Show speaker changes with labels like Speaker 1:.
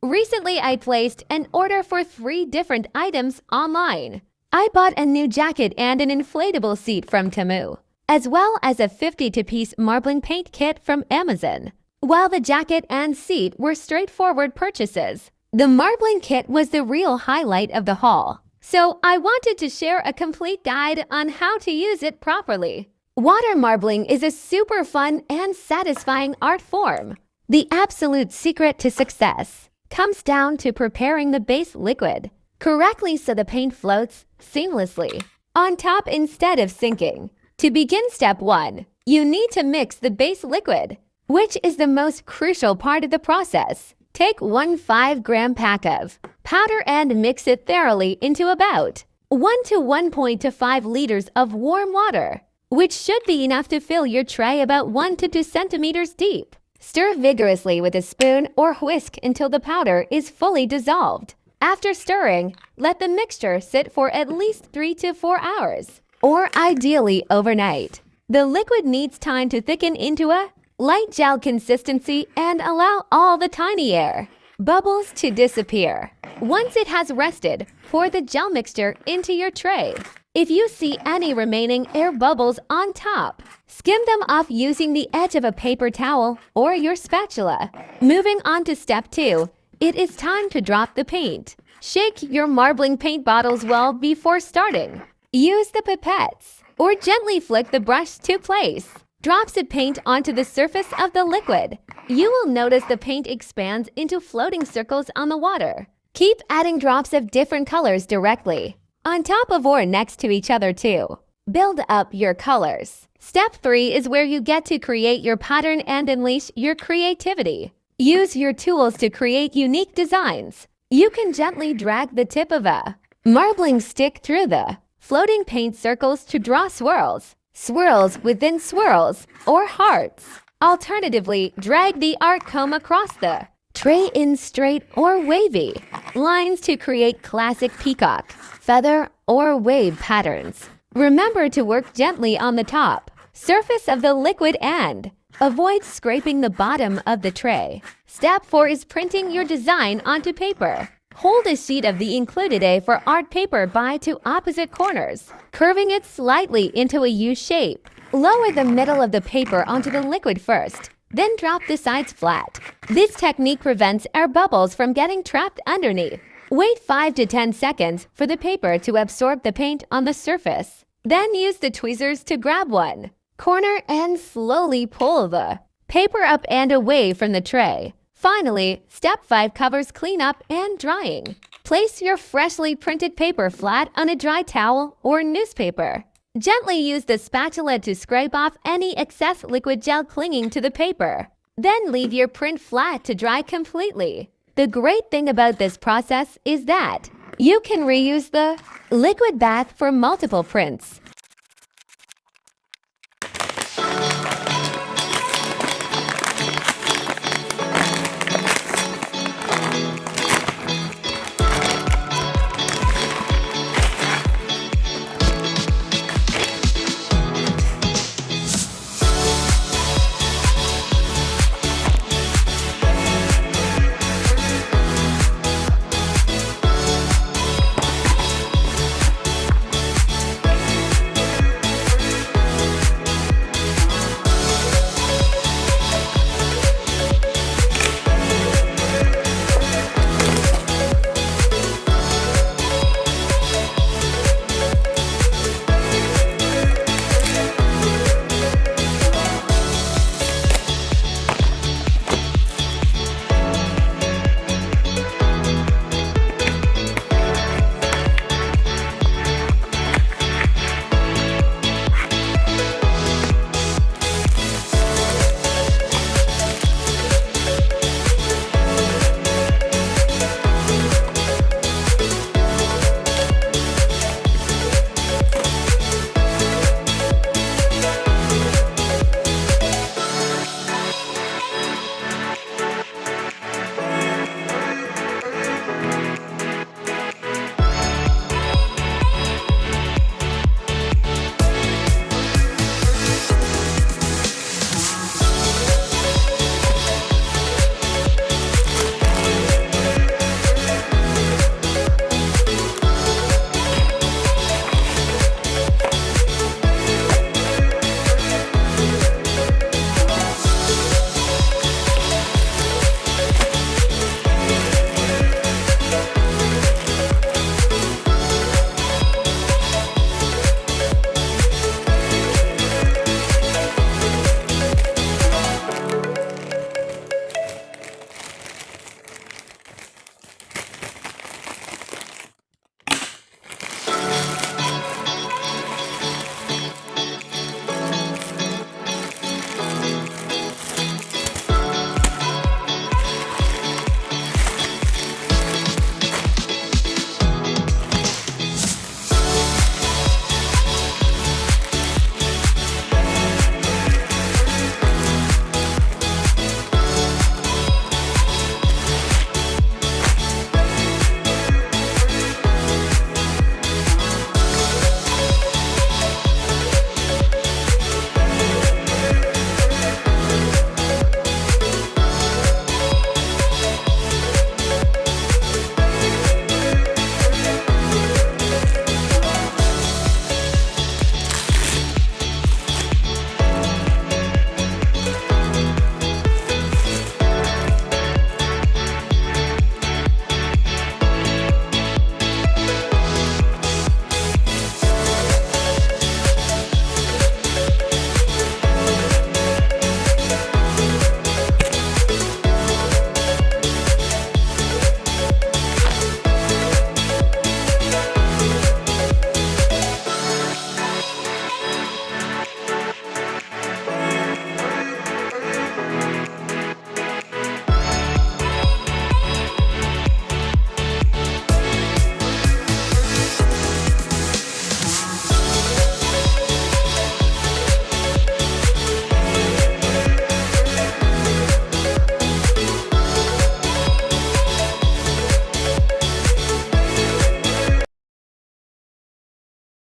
Speaker 1: Recently, I placed an order for 3 different items online. I bought a new jacket and an inflatable seat from Temu, as well as a 52-piece marbling paint kit from Amazon. While the jacket and seat were straightforward purchases, the marbling kit was the real highlight of the haul. So I wanted to share a complete guide on how to use it properly. Water marbling is a super fun and satisfying art form. The absolute secret to success comes down to preparing the base liquid correctly so the paint floats seamlessly on top instead of sinking. To begin step 1, you need to mix the base liquid, which is the most crucial part of the process. Take 1 5-gram pack of powder and mix it thoroughly into about 1 to 1.25 liters of warm water, which should be enough to fill your tray about 1 to 2 centimeters deep. Stir vigorously with a spoon or whisk until the powder is fully dissolved. After stirring, let the mixture sit for at least 3 to 4 hours, or ideally overnight. The liquid needs time to thicken into a light gel consistency and allow all the tiny air bubbles to disappear. Once it has rested, pour the gel mixture into your tray. If you see any remaining air bubbles on top, skim them off using the edge of a paper towel or your spatula. Moving on to step 2, it is time to drop the paint. Shake your marbling paint bottles well before starting. Use the pipettes or gently flick the brush to place drops of paint onto the surface of the liquid. You will notice the paint expands into floating circles on the water. Keep adding drops of different colors directly on top of or next to each other too. Build up your colors. Step 3 is where you get to create your pattern and unleash your creativity. Use your tools to create unique designs. You can gently drag the tip of a marbling stick through the floating paint circles to draw swirls, swirls within swirls, or hearts. Alternatively, drag the art comb across the tray in straight or wavy lines to create classic peacock, feather, or wave patterns. Remember to work gently on the top surface of the liquid and avoid scraping the bottom of the tray. Step 4 is printing your design onto paper. Hold a sheet of the included A4 art paper by 2 opposite corners, curving it slightly into a U shape. Lower the middle of the paper onto the liquid first, then drop the sides flat. This technique prevents air bubbles from getting trapped underneath. Wait 5 to 10 seconds for the paper to absorb the paint on the surface. Then use the tweezers to grab one corner and slowly pull the paper up and away from the tray. Finally, step 5 covers cleanup and drying. Place your freshly printed paper flat on a dry towel or newspaper. Gently use the spatula to scrape off any excess liquid gel clinging to the paper. Then leave your print flat to dry completely. The great thing about this process is that you can reuse the liquid bath for multiple prints.